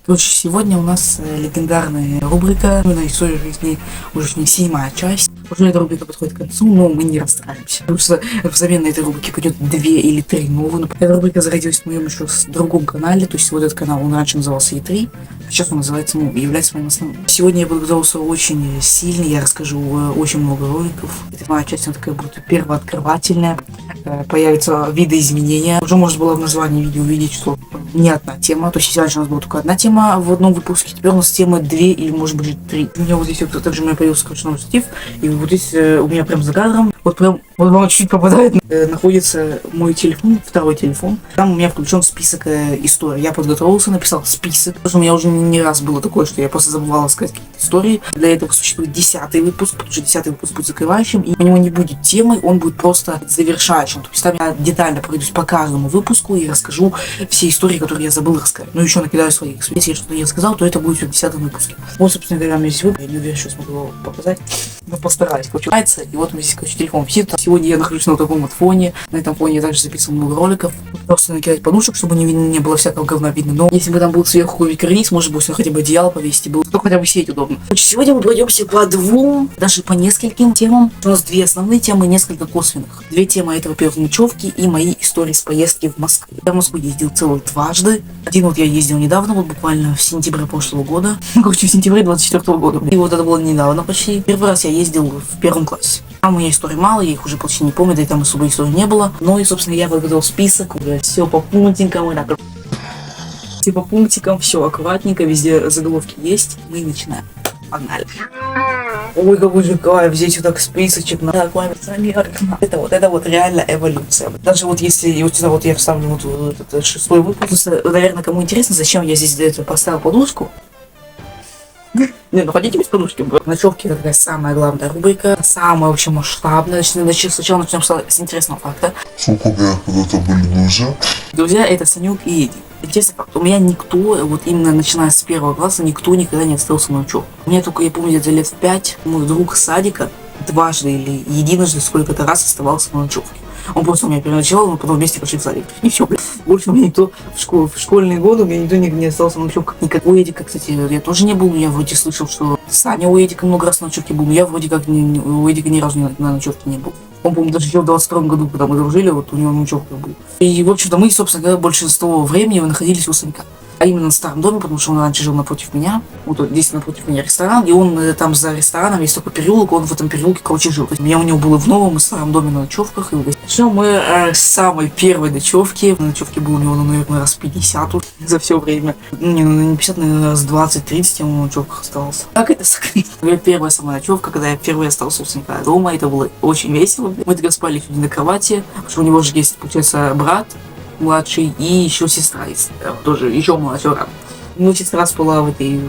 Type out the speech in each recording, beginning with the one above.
Короче, сегодня у нас легендарная рубрика «Именно история жизни», уже не 7-я часть. Уже эта рубрика подходит к концу, но мы не расстраиваемся, потому что взамен на этой рубрике пойдет 2 или 3 новые. Эта рубрика зародилась в моем еще другом канале, то есть вот этот канал, он раньше назывался E3, сейчас он называется, является моим основным. Сегодня я подготовился очень сильно, я расскажу очень много роликов. Эта моя часть, она такая будет первооткрывательная, появятся видоизменения. Уже можно было в названии видео увидеть, что не одна тема, то есть раньше у нас была только одна тема в одном выпуске, теперь у нас темы 2 или может быть 3. У меня вот здесь вот также у меня появился новый штатив, и вот здесь у меня прям за кадром, вот прям, вот он чуть-чуть попадает, находится мой телефон, второй телефон. Там у меня включен список историй. Я подготовился, написал список, потому что у меня уже не раз было такое, что я просто забывал сказать какие-то истории. Для этого существует 10-й выпуск, потому что 10-й выпуск будет закрывающим, и у него не будет темы, он будет просто завершающим. То есть там я детально пройдусь по каждому выпуску и расскажу все истории, которые я забыл рассказать. Ну еще накидаю свои эксперименты. Если я что-то не рассказал, то это будет в 10-м выпуске. Вот, собственно говоря, у меня здесь выпуск. Я не уверен, что смогу его показать. Но постараюсь. Короче, и вот у меня здесь, короче, телефон висит. Сегодня я нахожусь на таком вот фоне. На этом фоне я также записывал много роликов. Просто накидать подушек, чтобы не было всякого говна видно. Но если бы там был сверху какой-нибудь карниз, может быть, хотя бы одеяло повесить, было только хотя бы сидеть удобно. Короче, сегодня мы пройдемся по 2, даже по нескольким темам. У нас 2 основные темы и несколько косвенных. 2 темы — это, во-первых, ночевки и мои истории с поездки в Москву. Я в Москву ездил целых дважды. Один вот я ездил недавно, вот буквально в сентябре прошлого года. Короче, в сентябре 24-го года. И вот это было недавно почти. Первый раз я ездил в 1 классе. Там у меня историй мало, я их уже почти не помню, да и там особо историй не было. Ну и, собственно, я подготовил список, уже все по пунктикам, и так. Все по пунктикам, все аккуратненько, везде заголовки есть. Мы начинаем. Погнали. Ой, какой же кайф, здесь вот так списочек на такой мерно. Это вот реально эволюция. Даже вот если вот я вставлю вот этот 6-й выпуск, наверное, кому интересно, зачем я здесь для этого поставил подушку. Не, ну хотите без подушки? Ночевки — это такая самая главная рубрика, самая вообще масштабная. Сначала начнем с интересного факта. Сколько я когда-то были друзья? Друзья — это Санек и Эдди. Интересный факт. У меня никто, вот именно начиная с 1 класса, никто никогда не остался на учебе. У меня только, я помню, где-то лет в 5 мой друг с садика дважды или единожды сколько-то раз оставался на ночевке. Он просто у меня переночевал, мы потом вместе пошли в садик. И все, блядь. Больше у меня никто в школьные годы, у меня никто не остался на ночевках. Никак. У Эдика, кстати, я тоже не был, но я вроде слышал, что Саня у Эдика много раз на ночевке был, но я вроде как у Эдика ни разу на ночевке не был. Он, по-моему, даже еще в 22-м году, когда мы дружили, вот у него ночевка была. И, в общем-то, мы, собственно говоря, большинство времени находились у Санька. А именно в старом доме, потому что он раньше жил напротив меня. Вот здесь напротив меня ресторан, и он там за рестораном есть такой переулок, он в этом переулке, короче, жил. То есть я у него было в новом и старом доме на ночевках. И начнем мы с самой первой ночевки. На ночевке было у него, наверное, раз 50 за все время. Ну, не 50, наверное, раз 20-30 я на ночевках оставался. Как это сокрыть? Первая самая ночевка, когда я впервые остался у Санька дома, это было очень весело. Мы тогда спали на кровати, потому что у него же есть, получается, брат младший и еще сестра есть, тоже еще младший брат. Ну, сестра спала в этой,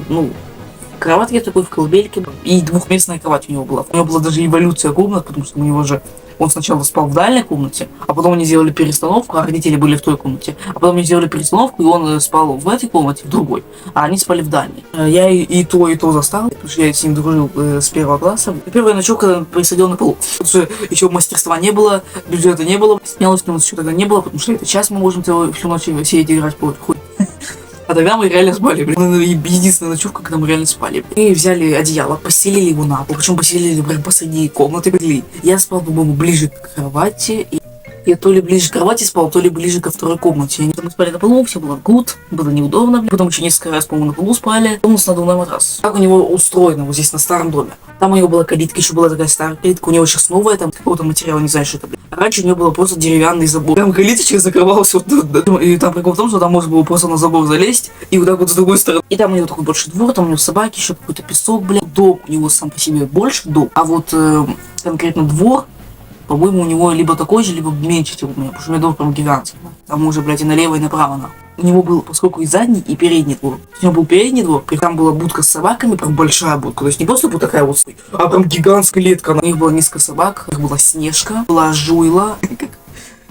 кроватке такой, в колыбельке, и двухместная кровать у него была. У него была даже эволюция комнат, потому что у него же он сначала спал в дальней комнате, а потом они сделали перестановку, а родители были в той комнате. А потом они сделали перестановку, и он спал в этой комнате, в другой, а они спали в дальней. Я и то застал, потому что я с ним дружил с 1 класса. Первая ночевка присадил на полу, потому что еще мастерства не было, бюджета не было, смелости у нас еще тогда не было, потому что это сейчас мы можем всю ночь сидеть и играть по хуй. А тогда мы реально спали, единственная ночевка, когда мы реально спали. И взяли одеяло, постелили его на пол, причем постелили прям посреди комнаты. Я спал, по-моему, ближе к кровати. И я то ли ближе к кровати спал, то ли ближе ко второй комнате. Мы спали на полу, все было гуд, было неудобно. Потом еще несколько раз, по-моему, на полу спали. Потом у нас надувной матрас. Как у него устроено вот здесь на старом доме. Там у него была калитка, еще была такая старая калитка. У него сейчас новая, там какого-то материала, не знаю, что это. Раньше у него было просто деревянный забор. Там калиточка закрывалась вот тут. И там прикол в том, что там можно было просто на забор залезть и вот так вот с другой стороны. И там у него такой больше двор, там у него собаки, еще какой-то песок, блядь. Дом у него сам по себе больше дом. А вот конкретно двор, по-моему, у него либо такой же, либо меньше, чем у меня. Потому что у меня двор прям гигантский. Там уже, блядь, и налево, и направо, нахуй. У него был, поскольку и задний, и передний двор. У него был передний двор, и там была будка с собаками, прям большая будка. То есть не просто вот такая вот, а прям гигантская клетка. У них было несколько собак, у них была Снежка, была Жуйла.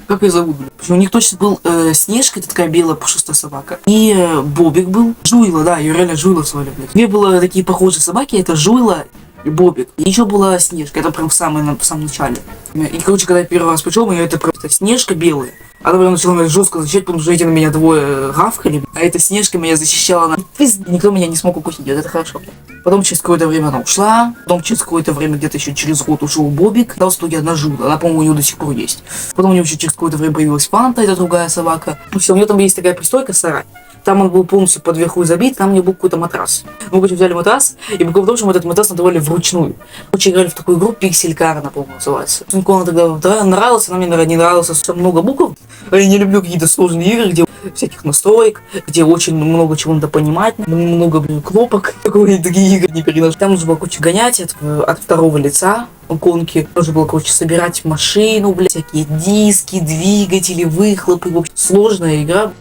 Как ее зовут, блядь? У них точно был Снежка, это такая белая пушистая собака. И Бобик был. Жуйла, да, ее реально Жуйла звали, блядь. Две было такие похожие собаки, это Жуйла и Бобик. И еще была Снежка, это прям в самом начале. И, короче, когда я первый раз пришел, это просто Снежка белая. А потом начала меня жестко защищать, потому что эти на меня двое гавкали, а эта Снежка меня защищала. Никто меня не смог укусить, вот это хорошо. Потом через какое-то время она ушла, потом через какое-то время, где-то еще через год ушел Бобик, дал в итоге одна Жуда, она, по-моему, у него до сих пор есть. Потом у него еще через какое-то время появилась Фанта, это другая собака. Все, у нее там есть такая пристройка, сарай. Там он был полностью подверху забит, там у него был какой-то матрас. Мы, короче, взяли матрас, и по в том, что мы этот матрас надавали вручную. Короче, играли в такую игру, Пиксель Кар, она, по-моему, называется. Никому тогда нравилась, она мне не нравилась, что много букв. Я не люблю какие-то сложные игры, где всяких настроек, где очень много чего надо понимать, много кнопок. Такие игры не переношу. Там нужно было, короче, гонять от второго лица. Гонки. Нужно было, короче, собирать машину, блядь, всякие диски, двигатели, выхлопы. В общем, сложная игра.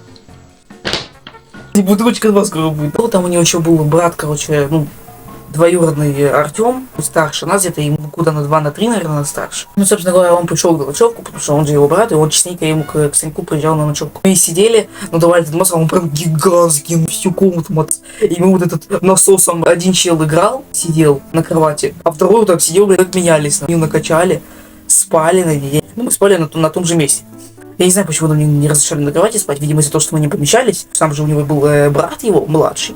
Бутылочка 2 скоро будет. Ну, там у него еще был брат, короче, ну, двоюродный Артем, старше нас, где-то ему куда на 2-3, наверное, старше. Ну, собственно говоря, он пришел на ночевку, потому что он же его брат, и он частенько ему к Саньку приезжал на ночевку. Мы сидели, надавали этот масло, он прям гигантский, всю комнату мотал. И мы вот этот насосом один чел играл, сидел на кровати, а второй вот так сидел, блядь, отменялись, на накачали, спали на ней. Ну, мы спали на том же месте. Я не знаю, почему нам не разрешали на кровати спать. Видимо, из-за того, что мы не помещались. Сам же у него был брат его, младший.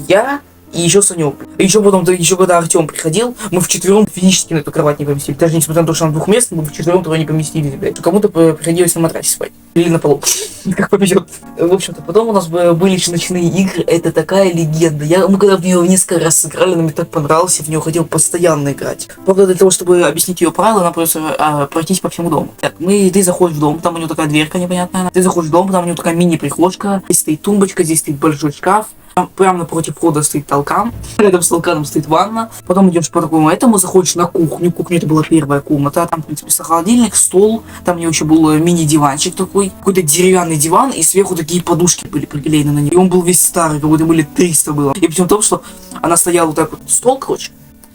Я и еще Санек. Еще потом, еще когда Артем приходил, мы вчетвером физически на эту кровать не поместились. Даже несмотря на то, что она двухместная, мы вчетвером туда не поместились, блядь. Кому-то приходилось на матрасе спать. Или на полу. Как повезет. В общем-то, потом у нас были ночные игры. Это такая легенда. Мы когда в нее несколько раз сыграли, нам так понравилось, я в нее хотел постоянно играть. Правда, для того, чтобы объяснить ее правила, нам придется пройтись по всему дому. Так, ты заходишь в дом, там у него такая дверка непонятная. Ты заходишь в дом, там у него такая мини-прихожка. Здесь стоит тумбочка, здесь стоит большой шкаф. Прямо напротив входа стоит толкан, рядом с толканом стоит ванна. Потом идешь по такому этому, заходишь на кухню. Кухня это была первая комната. Там, в принципе, холодильник, стол. Там у него еще был мини-диванчик такой. Какой-то деревянный диван, и сверху такие подушки были приклеены на него. И он был весь старый, как-будто были 300 было. И причем в том, что она стояла вот так вот, стол, короче.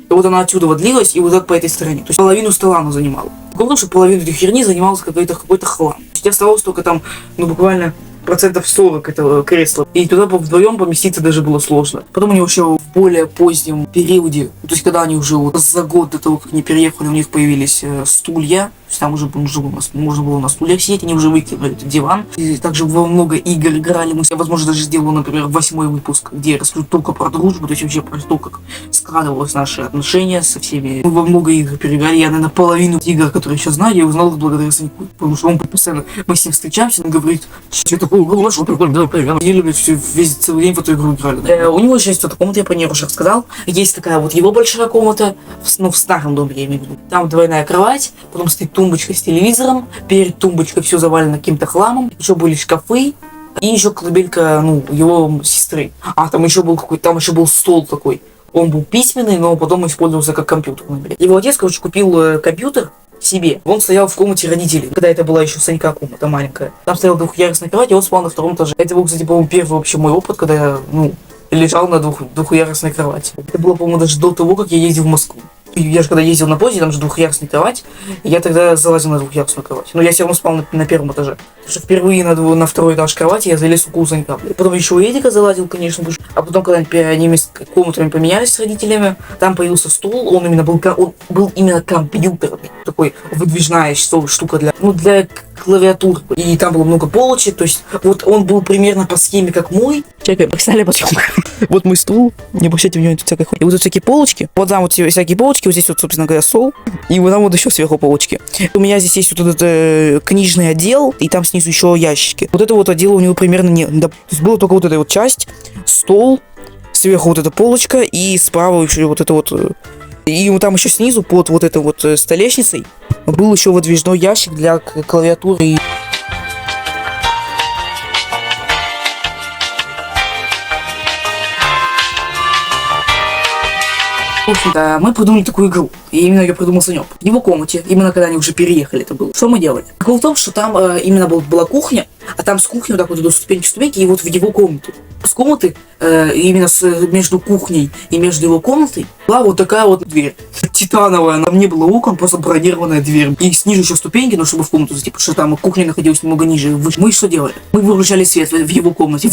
И вот она отсюда вот длилась, и вот так по этой стороне. То есть половину стола она занимала. Потому что половину этой херни занималась какой-то хлам. То есть оставалось только там, ну, буквально 40% этого кресла. И туда вдвоем поместиться даже было сложно. Потом у него еще в более позднем периоде, то есть когда они уже вот за год до того, как они переехали, у них появились стулья. То есть там уже можно было на стульях сидеть, они уже выкинули этот диван. И также во много игр играли. Я, возможно, даже сделаю, например, 8-й выпуск, где я расскажу только про дружбу, то есть вообще про то, как складывалось наши отношения со всеми. Мы во много игр переиграли. Я, наверное, половину игр, которые я сейчас знаю, я узнал их благодаря Саньку. Потому что он постоянно, мы с ним встречаемся, он говорит, что такое, что прикольно, давай, я люблю весь целый день в эту игру играли. У него еще есть эта комната, я про нее уже рассказал. Есть такая вот его большая комната, в старом доме, я имею в виду. Там двойная кровать, потом стоит тумбочка с телевизором, перед тумбочкой все завалено каким-то хламом, еще были шкафы, и еще колыбелька, ну, его сестры. Там еще был стол такой. Он был письменный, но потом использовался как компьютер. Его отец, короче, купил компьютер себе. Он стоял в комнате родителей, когда это была еще Санька комната маленькая. Там стояла двухъярусная кровать, и он спал на втором этаже. Это был, кстати, по-моему, первый вообще мой опыт, когда я, лежал на двухъярусной кровати. Это было, по-моему, даже до того, как я ездил в Москву. Я же когда ездил на поезде, там же двухъярусная кровать, и я тогда залазил на двухъярусную кровать. Но я все равно спал на первом этаже. Потому что впервые на второй этаж кровати я залез у Санька. Потом еще у Эдика залазил, конечно, а потом, когда они комнатами поменялись с родителями, там появился стол, он был именно компьютерный. Такой выдвижная штука для клавиатур. И там было много полочек, то есть вот он был примерно по схеме как мой. Чекай, поставили потом. Вот мой стул, не обращайте внимания, тут всякой хуйни. И вот тут всякие полочки, вот там вот всякие полочки, вот здесь вот, собственно говоря, стол, и вот там вот еще сверху полочки. У меня здесь есть вот этот книжный отдел, и там снизу еще ящики. Вот это вот отдел у него примерно то есть была только вот эта вот часть, стол, сверху вот эта полочка, и справа еще вот это вот. И там еще снизу под вот этой вот столешницей был еще выдвижной ящик для клавиатуры. В общем-то, мы придумали такую игру, и именно ее придумал Санек. В его комнате, именно когда они уже переехали, это было. Что мы делали? Дело в том, что там именно была кухня, а там с кухни вот так вот идут ступеньки, и вот в его комнату. С комнаты, именно между кухней и между его комнатой, была вот такая вот дверь. Титановая, там не было окон, просто бронированная дверь. И снизу еще ступеньки, но чтобы в комнату зайти, потому что там кухня находилась немного ниже. Мы что делали? Мы выключали свет в его комнате,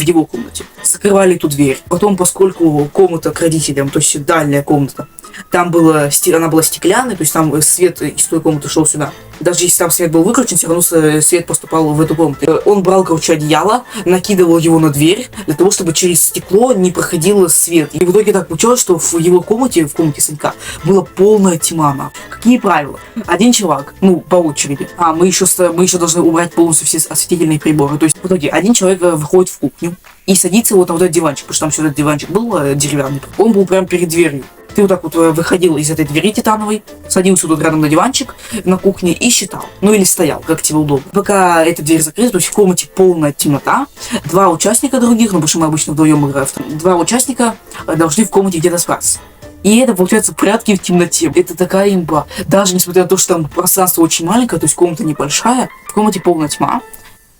закрывали эту дверь. Потом, поскольку комната к родителям, то есть дальняя комната, там она была стеклянной, то есть там свет из той комнаты шел сюда. Даже если там свет был выключен, все равно свет поступал в эту комнату. Он брал, короче, одеяло, накидывал его на дверь, для того, чтобы через стекло не проходил свет. И в итоге так получилось, что в его комнате, в комнате Санька, была полная тьма. Какие правила? Один чувак, по очереди. Мы еще должны убрать полностью все осветительные приборы. То есть в итоге один человек выходит в кухню и садится вот на вот этот диванчик, потому что там все этот диванчик был деревянный. Он был прямо перед дверью. Ты вот так вот выходил из этой двери титановой, садился тут рядом на диванчик на кухне и считал. Или стоял, как тебе удобно. Пока эта дверь закрыта, то есть в комнате полная темнота, два участника других, потому что мы обычно вдвоем играем, два участника должны в комнате где-то спрятаться. И это, получается, прятки в темноте. Это такая имба. Даже несмотря на то, что там пространство очень маленькое, то есть комната небольшая, в комнате полная тьма.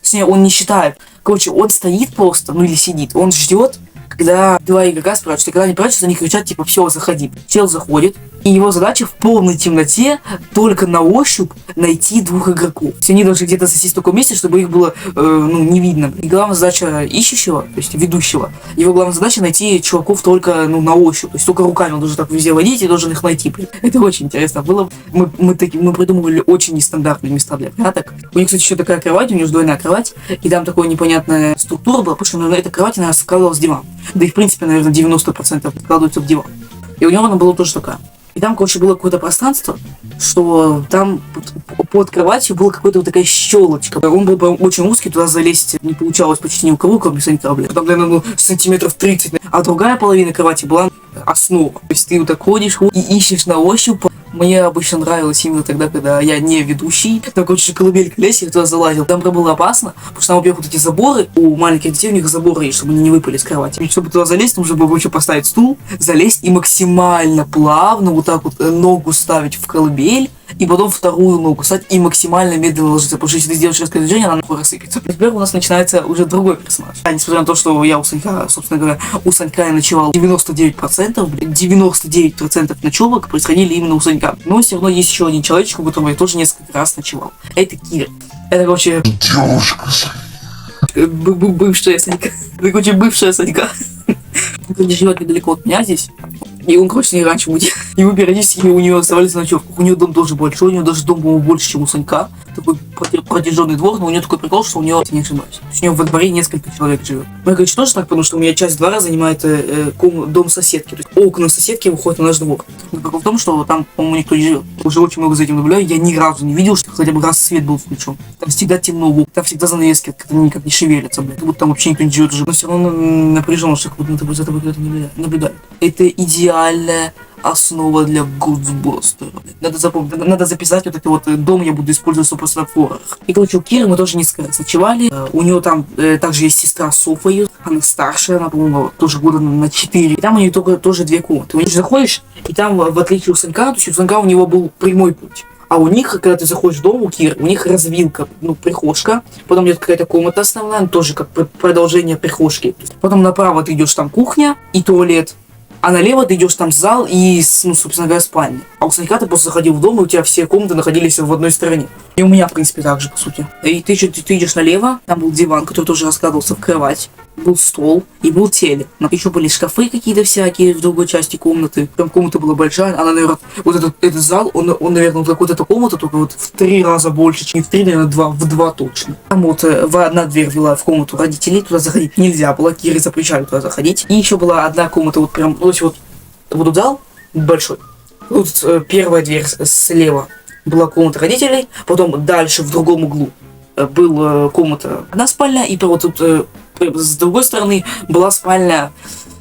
Точнее, он не считает. Короче, он стоит просто, или сидит, он ждет, когда два игрока спрячутся. И когда они прячутся, они кричат, типа, все, заходи. Чел заходит, и его задача в полной темноте только на ощупь найти двух игроков. То есть они должны где-то засесть в таком месте, чтобы их было, не видно. И главная задача ищущего, то есть ведущего, его главная задача найти чуваков только, на ощупь. То есть только руками он должен так везде водить и должен их найти. Это очень интересно было. Мы придумывали очень нестандартные места для пряток. У них, кстати, еще такая кровать, у них двойная кровать, и там такая непонятная структура была, потому что на этой кровати, наверное, складывалась диван. Да и, в принципе, наверное, 90% складывается в диван. И у него она была тоже такая. И там, короче, было какое-то пространство, что там под кроватью была какая-то вот такая щелочка. Он был прям очень узкий, туда залезть не получалось почти ни у кого, кроме Санька, блядь. Там, наверное, сантиметров 30. А другая половина кровати была основа. То есть ты вот так ходишь и ищешь на ощупь. Мне обычно нравилось именно тогда, когда я не ведущий. Там, короче, колыбелька лезть, я туда залазил. Там было опасно, потому что там, во-первых, вот эти заборы, у маленьких детей у них заборы есть, чтобы они не выпали с кровати. И чтобы туда залезть, нужно было вообще поставить стул, залезть и максимально плавно вот так вот ногу ставить в колыбель, и потом вторую ногу ставить и максимально медленно ложиться, потому что если ты сделаешь резкое движение, она нахуй рассыпется. Теперь у нас начинается уже другой персонаж. Несмотря на то, что я у Санька, собственно говоря, у Санька я ночевал 99%, 99% ночевок происходили именно у Санька. Но все равно есть еще один человечек, у которого я тоже несколько раз ночевал. Это Кира. Это, короче, Девушка. бывшая Санька. Это, короче, бывшая Санька. Он живет недалеко от меня здесь. И он, короче, с ней раньше будет. И мы периодически у нее оставались на ночевку. У нее дом тоже большой, у нее даже дом, по-моему, больше, чем у Санька. Такой протяженный двор, но у нее такой прикол, что у нее, не ошибаюсь, у нее во дворе несколько человек живет. Ну, я, конечно, тоже так, потому что у меня часть двора занимает дом соседки. То есть окна соседки выходят на наш двор. Но прикол в том, что там, по-моему, никто не живет. Уже очень много за этим наблюдаю. Я ни разу не видел, что хотя бы раз свет был включен. Там всегда темно, там всегда занавески, они никак не шевелятся, блядь. Как будто там вообще никто не живет уже. Но все равно напряженно, что как будто за тобой кто-то наблюдает. Это идеальная основа для Ghostbusters. Надо запомнить, надо записать вот этот вот дом, я буду использовать просто на форах. И, короче, у Киры мы тоже несколько раз ночевали. У нее там также есть сестра Софа, она старшая, она, по-моему, тоже года на 4. И там у нее только тоже 2 комнаты. У нее заходишь, и там, в отличие от Санька, то есть у Санька у него был прямой путь. А у них, когда ты заходишь в дом, у Киры, у них развилка, прихожка, потом идет какая-то комната основная, тоже как продолжение прихожки. Потом направо ты идешь, там кухня и туалет. А налево ты идешь, там зал и, собственно говоря, спальня. А у Санька ты просто заходил в дом, и у тебя все комнаты находились в одной стороне. И у меня, в принципе, так же, по сути. И ты идешь налево, там был диван, который тоже раскладывался в кровать. Был стол и был телек. Еще были шкафы какие-то всякие в другой части комнаты. Прям комната была большая. Она, наверное, вот этот зал, он наверное, вот какой-то комната, только вот в 3 раза больше, чем в 3, наверное, в 2 точно. Там вот одна дверь вела в комнату родителей, туда заходить нельзя было, Кире запрещали туда заходить. И еще была одна комната, вот прям, то есть вот этот зал большой. Тут первая дверь слева была комната родителей, потом дальше в другом углу была комната одна спальня, и вот тут с другой стороны была спальня,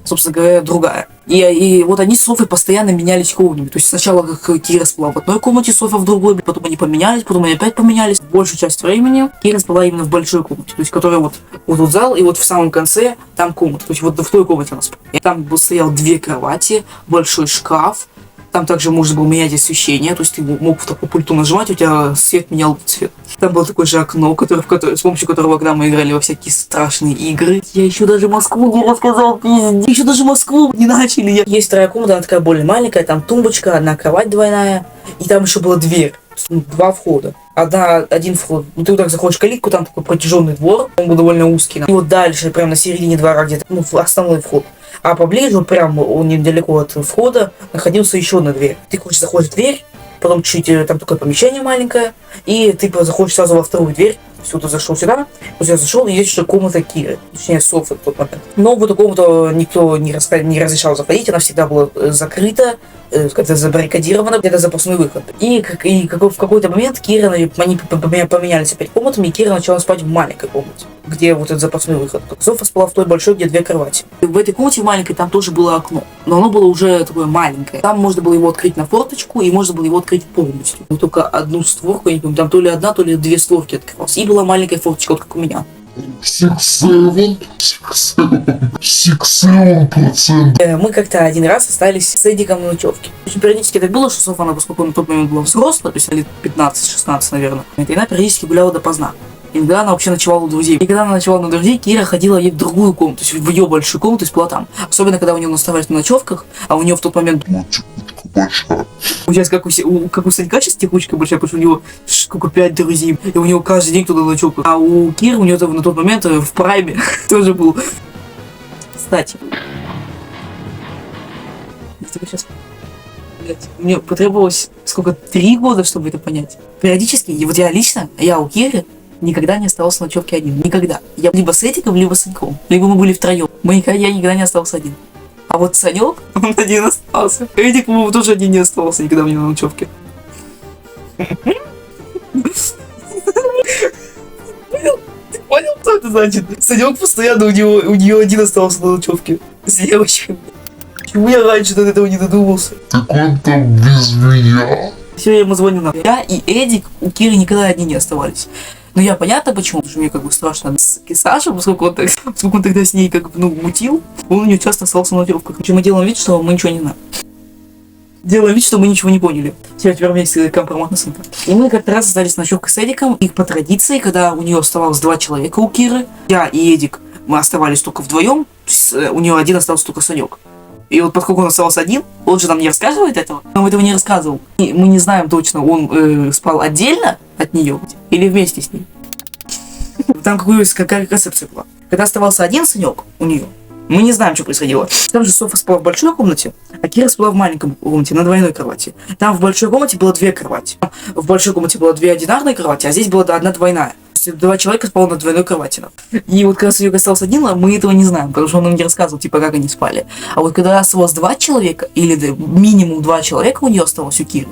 собственно говоря, другая. И вот они с Софой постоянно менялись комнатами. То есть сначала как Кира спала в одной комнате, Софа в другой, потом они поменялись, потом они опять поменялись. Большую часть времени Кира спала именно в большой комнате, то есть которая вот тут зал, и вот в самом конце там комната. То есть вот в той комнате она спала. И там стоял 2 кровати, большой шкаф, Там также можно было менять освещение, то есть ты мог в такую пульту нажимать, у тебя свет менял цвет. Там было такое же окно, с помощью которого окна мы играли во всякие страшные игры. Я еще даже Москву не рассказал, пиздец. Еще даже Москву не начали. Есть вторая комната, она такая более маленькая, там тумбочка, одна кровать двойная, и там еще была дверь. Два входа. Один вход. Ты вот так заходишь в калитку, там такой протяженный двор, он был довольно узкий. И вот дальше, прямо на середине двора где-то, основной вход. А поближе, прямо недалеко от входа, находился еще одна дверь. Ты, короче, заходишь в дверь, потом чуть-чуть, там такое помещение маленькое, и ты заходишь сразу во вторую дверь. Все, ты зашел сюда, вот я зашел, и есть еще комната Киры, точнее, Софы в тот момент. Но в эту комнату никто не разрешал заходить, она всегда была закрыта, как-то забаррикадирована, где-то запасной выход. В какой-то момент Кира, они поменялись опять комнатами, и Кира начала спать в маленькой комнате, где вот этот запасной выход. Софа спала в той большой, где две кровати. В этой комнате маленькой там тоже было окно, но оно было уже такое маленькое. Там можно было его открыть на форточку, и можно было его открыть полностью. Но только одну створку, я не помню, там то ли одна, то ли две створки открывалась. И была маленькая форточка, вот как у меня. 6-7%. Мы как-то один раз остались с Эдиком на ночевке. Очень периодически так было, что Софа, она, поскольку на тот момент была взрослая, то есть лет 15-16, наверное, и она периодически гуляла допоздна. Иногда она вообще ночевала у друзей. И когда она ночевала на друзей, Кира ходила ей в другую комнату, то есть в ее большую комнату, то есть была там. Особенно, когда у нее оставались на ночевках, а у нее в тот момент... Сейчас как у Санька сейчас текучка большая, потому что у него сколько 5 друзей, и у него каждый день туда ночевка. А у Киры, у нее на тот момент в прайме тоже был. Кстати. Сейчас... Мне потребовалось сколько, 3 года, чтобы это понять. Периодически, и вот я у Киры никогда не оставался на ночевке один. Никогда. Я либо с Эдиком, либо с Саньком. Либо мы были втроем. Я никогда не остался один. А вот Санек, он один остался. Эдик, по-моему, тоже один не оставался никогда у меня на ночевке. Ты понял, что это значит? Санек постоянно у нее один остался на ночевке. С девочкой. Почему я раньше до этого не додумался? Так он там без меня. Все, я ему звоню. Я и Эдик у Киры никогда одни не оставались. Но я понятно почему, потому что мне как бы страшно с Сашей, поскольку он тогда с ней как бы, мутил, он у нее часто остался на ночевках. Мы делаем вид, что мы ничего не знаем. Делаем вид, что мы ничего не поняли. Все, теперь у меня есть компромат на Санька. И мы как-то раз остались с ночевкой с Эдиком, и по традиции, когда у нее оставалось 2 человека у Киры, я и Эдик, мы оставались только вдвоем, то есть у нее один остался только Санек. И вот поскольку он оставался один, он же нам не рассказывает этого. Он этого не рассказывал. И мы не знаем точно, он спал отдельно от нее или вместе с ней. Там какая концепция была. Когда оставался один Санек у нее, мы не знаем, что происходило. Там же Софа спала в большой комнате, а Кира спала в маленькой комнате, на двойной кровати. Там в большой комнате было 2 кровати. В большой комнате было 2 одинарные кровати, а здесь была одна двойная. 2 человека спало на двойной кровати. И вот когда Санек остался один, мы этого не знаем, потому что он нам не рассказывал, типа, как они спали. А вот когда осталось 2 человека, или минимум 2 человека у нее осталось, у Киры,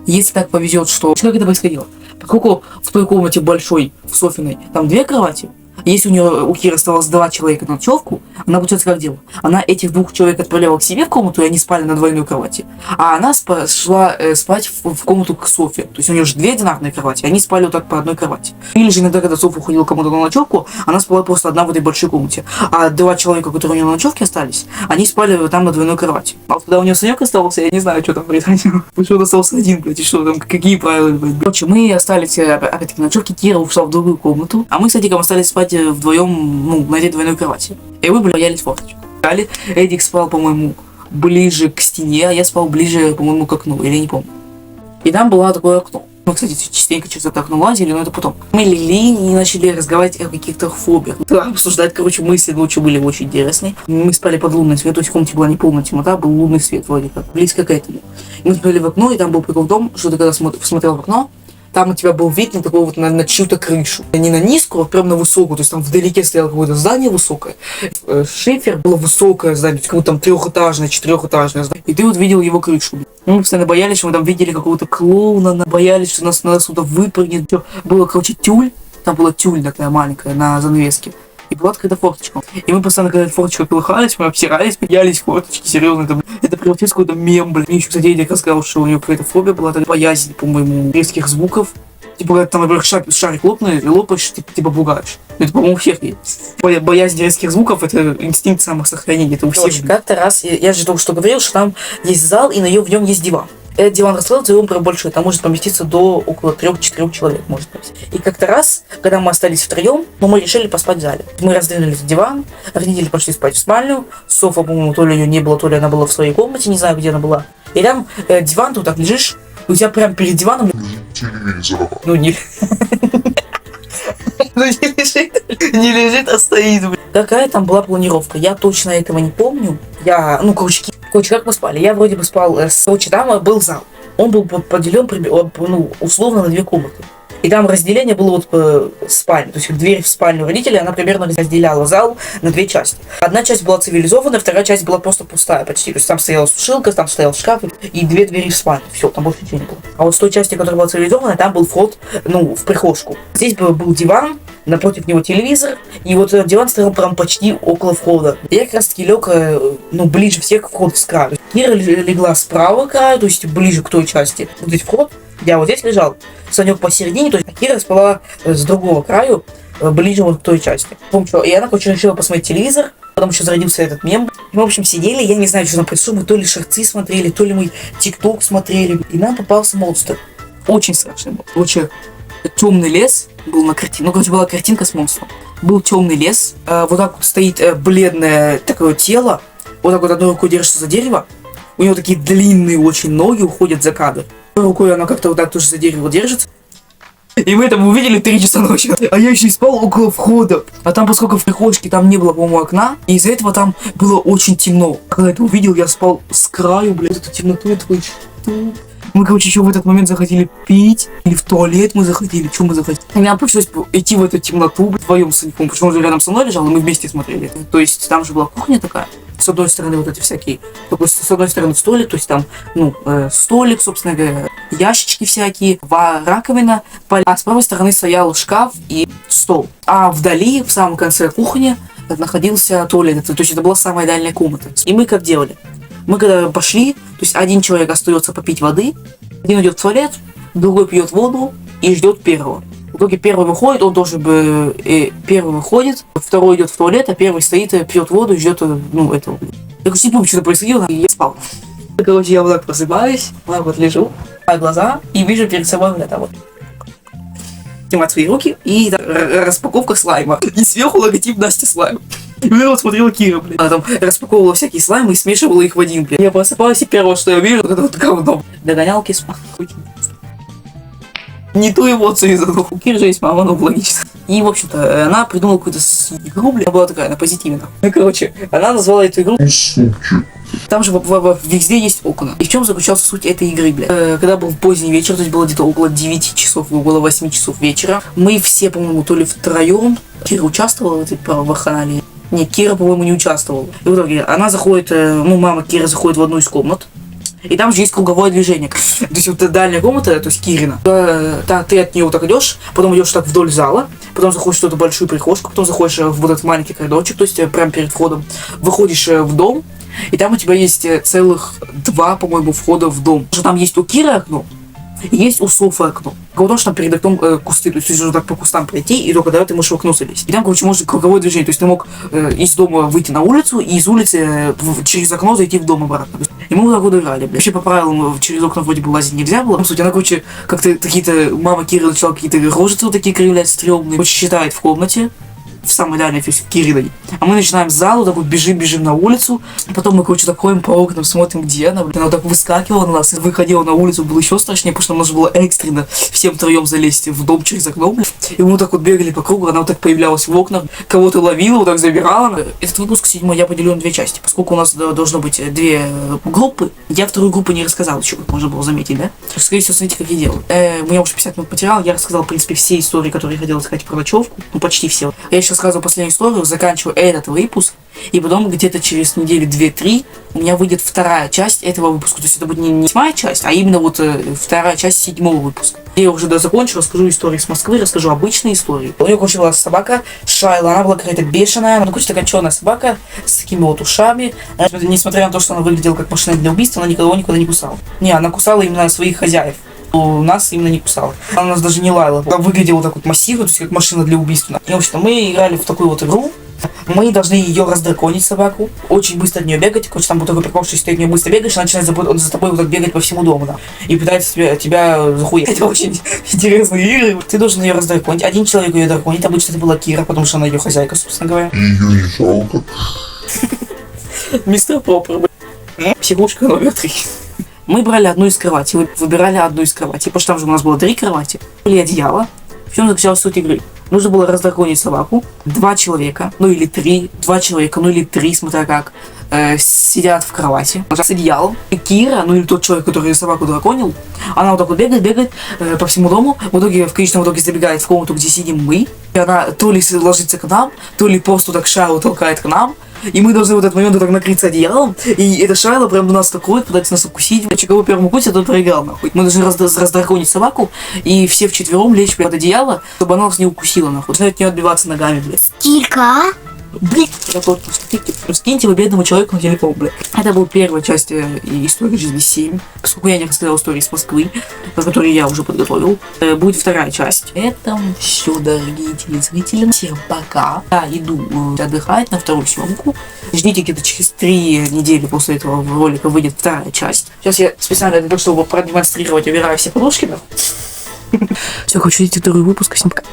если так повезет, что... Как это происходило? Поскольку в той комнате большой, в Софиной, там 2 кровати, если у Киры оставалось 2 человека на ночевку, она, получается, как делала? Она этих 2 человек отправляла к себе в комнату, и они спали на двойной кровати. А она шла спать в комнату к Софе. То есть у нее же 2 одинарные кровати, они спали вот так по одной кровати. Или же иногда, когда Софа уходила кому-то на ночевку, она спала просто одна в этой большой комнате. А 2 человека, которые у нее на ночевке остались, они спали там на двойной кровати. А вот когда у нее Санек оставался, я не знаю, что там происходило. Потому что он остался один, блядь, и что там, какие правила, блядь. Короче, мы остались, опять-таки, на ночевке, Кира ушла в другую комнату, а мы с Эдиком остались спать вдвоем, на этой двойной кровати. И мы боялись форточку. Эдик спал, по-моему, ближе к стене, а я спал ближе, по-моему, к окну, или не помню. И там было такое окно. Мы, кстати, частенько через это окно лазили, но это потом. Мы легли и начали разговаривать о каких-то фобиях. Обсуждать, короче, мысли ночью были очень интересные. Мы спали под лунный свет, то есть в комнате была не полная темнота, был лунный свет вроде как, близко к этому. И мы смотрели в окно, и там был прикол в том, что ты когда смотрел в окно, там у тебя был вид на такую вот на чью-то крышу. Не на низкую, а прям на высокую. То есть там вдалеке стояло какое-то здание высокое. Шифер было высокое здание, как будто там 3-этажное, 4-этажное здание. И ты вот видел его крышу. Мы постоянно боялись, что мы там видели какого-то клоуна, боялись, что нас оттуда выпрыгнет. Было, короче, тюль. Там была тюль такая маленькая на занавеске. И была открыта форточка. И мы постоянно, когда форточка колыхались, мы обсирались, боялись форточки, серьезно. Это превратилось в какой-то мем, блин. Мне еще, кстати, Эдик рассказал, что у него какая-то фобия была, боязнь, по-моему, резких звуков. Типа, когда там, например, шарик лопаешь, типа пугаешь. Это, по-моему, у всех есть. Боязнь резких звуков — это инстинкт самосохранения. Это у всех. Короче, как-то раз, я же только что говорил, что там есть зал, и в нем есть диван. Этот диван расстроился, и он прям большой, там может поместиться до около 3-4 человек, может быть. И как-то раз, когда мы остались втроем, мы решили поспать в зале. Мы раздвинули диван, родители пошли спать в спальню, Софа, по-моему, то ли ее не было, то ли она была в своей комнате, не знаю, где она была. И там диван, ты вот так лежишь, у тебя прям перед диваном... Телевизор. Ну, не... Не лежит, а стоит. Какая там была планировка? Я точно этого не помню. Короче, как мы спали? Я вроде бы спал короче, там был зал. Он был поделен, условно, на 2 комнаты. И там разделение было вот по спальне. То есть дверь в спальню родителей, она примерно разделяла зал на 2 части. Одна часть была цивилизованная, вторая часть была просто пустая почти. То есть там стояла сушилка, там стоял шкаф и 2 двери в спальню. Все, там больше ничего не было. А вот с той части, которая была цивилизованная, там был вход, в прихожку. Здесь был диван, напротив него телевизор, и вот этот диван стоял прям почти около входа. Я как раз таки лег, ближе всех к входу с краю. Кира легла справа краю, то есть ближе к той части. Вот здесь вход. Я вот здесь лежал, Санек посередине, то есть Кира спала с другого краю, ближе вот к той части. И она, короче, решила посмотреть телевизор, потом еще зародился этот мем. Мы, в общем, сидели, я не знаю, что нам произошло, мы то ли шорцы смотрели, то ли мы ТикТок смотрели, и нам попался монстр. Очень страшный был. Очень темный лес был на картине, была картинка с монстром. Был темный лес, вот так вот стоит бледное такое тело, вот так вот одной рукой держится за дерево, у него такие длинные очень ноги уходят за кадр. Рукой она как-то вот так тоже за дерево держится. И мы это увидели 3 часа ночи. А я еще и спал около входа. А там, поскольку в прихожке там не было, по-моему, окна, и из-за этого там было очень темно. Когда это увидел, я спал с краю, эту темноту, мы, короче, еще в этот момент захотели пить, или в туалет мы захотели, что мы захотели. И нам пришлось идти в эту темноту вдвоем с Саньком, потому что он рядом со мной лежал, и мы вместе смотрели. То есть там же была кухня такая. С одной стороны вот эти всякие, с одной стороны столик, то есть там, столик, собственно говоря, ящички всякие, раковина, а с правой стороны стоял шкаф и стол. А вдали, в самом конце кухни, находился туалет, то есть это была самая дальняя комната. И мы как делали? Мы когда пошли, то есть один человек остается попить воды, один идет в туалет, другой пьет воду и ждет первого. В итоге первый выходит, он тоже первый выходит, второй идет в туалет, а первый стоит, пьет воду и ждет, этого. Я не помню, что происходило, и я спал. Короче, я вот так просыпаюсь, вот лежу, открываю глаза и вижу перед собой вот это вот. Снимать свои руки и распаковка слайма. И сверху логотип Настя слайм. И я вот смотрела Кира, блин. Она там распаковывала всякие слаймы и смешивала их в один, блин. Я просыпаюсь, и первое, что я вижу, это вот говно. Догонялки с не ту эмоцию задал. У Киры же есть мама, логично. И, в общем-то, она придумала какую-то игру, блин. Она была такая, на позитиве. Короче, она назвала эту игру... Там же везде есть окна. И в чем заключалась суть этой игры, бля? Когда был поздний вечер, то есть было где-то около 9 часов, около 8 часов вечера, мы все, по-моему, то ли втроем... Кира участвовала в этой вакханалии? Нет, Кира, по-моему, не участвовала. И в итоге она заходит, мама Кира заходит в одну из комнат. И там же есть круговое движение. То есть вот дальняя комната, то есть Кирина. Ты от нее вот так идешь, потом идешь так вдоль зала, потом заходишь в эту большую прихожку, потом заходишь в вот этот маленький коридорчик, то есть прямо перед входом, выходишь в дом, и там у тебя есть целых 2, по-моему, входа в дом. Потому что там есть у Киры окно, и есть у Софы окно. Потому что там перед окном кусты, то есть ты нужно так по кустам пройти, и только тогда ты можешь в окно залезть. И там, короче, может круговое движение, то есть ты мог из дома выйти на улицу, и из улицы через окно зайти в дом обратно. И мы вот так вот играли, блядь. Вообще, по правилам, через окна вроде бы лазить нельзя было. В сути, она, короче, как-то какие-то... Мама Киры начала какие-то рожицы вот такие кривлять, стрёмные. Короче, считает в комнате. В самой дальней, то есть в Кириной. А мы начинаем с зала, так вот бежим на улицу. Потом мы, короче, так ходим по окнам, смотрим, где она. Она вот так выскакивала на нас, выходила на улицу, было еще страшнее, потому что нам нужно было экстренно всем втроем залезть в дом через окно. И мы вот так вот бегали по кругу, она вот так появлялась в окнах, кого-то ловила, вот так забирала. Этот выпуск 7 я поделю на 2 части. Поскольку у нас должно быть 2 группы, я вторую группу не рассказал еще, как можно было заметить, да? Скорее всего, смотрите, как я делаю. У меня уже 50 минут материала, я рассказал, в принципе, все истории, которые я хотел сказать про ночевку. Почти все. Я сейчас рассказываю последнюю историю, заканчиваю этот выпуск, и потом где-то через недели 2-3 у меня выйдет вторая часть этого выпуска. То есть это будет не 7-я часть, а именно вот вторая часть 7-го выпуска. Я уже закончу, расскажу истории с Москвы, расскажу обычные истории. У нее, короче, была собака Шайла, она была какая-то бешеная, короче, такая черная собака с такими вот ушами. Несмотря на то, что она выглядела как машина для убийства, она никого никуда не кусала. Не, она кусала именно своих хозяев. нас именно не кусала. Она нас даже не лаяла. Она выглядела так вот массивно, то есть как машина для убийства. И, в общем-то, мы играли в такую вот игру. Мы должны ее раздраконить, собаку, очень быстро от нее бегать. Короче, там будет такой прикол, что если ты от нее быстро бегаешь, она начинает за тобой вот так бегать по всему дому, да, и пытается тебя захуять. Это очень интересные игры. Ты должен ее раздраконить. Один человек ее драконит, обычно это была Кира, потому что она ее хозяйка, собственно говоря. Ее не жалко. Мистер Поппер, психушка номер 3. Мы брали одну из кроватей, выбирали одну из кроватей, потому что там же у нас было 3 кровати, были одеяла. В чем заключалась суть игры? Нужно было раздраконить собаку. 2 человека, ну или 3, 2 человека, ну или 3, смотря как, сидят в кровати с одеялом. И Кира, ну или тот человек, который собаку драконил, она вот так вот бегает по всему дому. В итоге, в конечном итоге забегает в комнату, где сидим мы. И она то ли ложится к нам, то ли просто так Шайло толкает к нам. И мы должны в этот момент вот так накрыться одеялом. И эта Шайла прям нас атакует, пытается нас укусить. Кого первым укусит, тот проиграл, нахуй. Мы должны раздраконить собаку и все вчетвером лечь под одеяло, чтобы она нас не укусила, нахуй. Начинает от нее отбиваться ногами, блядь. Килька. Блин, скиньте вы бедному человеку на телефон, блядь. Это была первая часть истории жизни 7. Поскольку я не рассказал истории из Москвы, которые я уже подготовил, будет вторая часть. Это все, дорогие телезрители. Всем пока. Я иду отдыхать на вторую съемку. Ждите, где-то через 3 недели после этого ролика выйдет вторая часть. Сейчас я специально для того, чтобы продемонстрировать, убираю все подушки. Все, хочу видеть второй выпуск. Всем пока.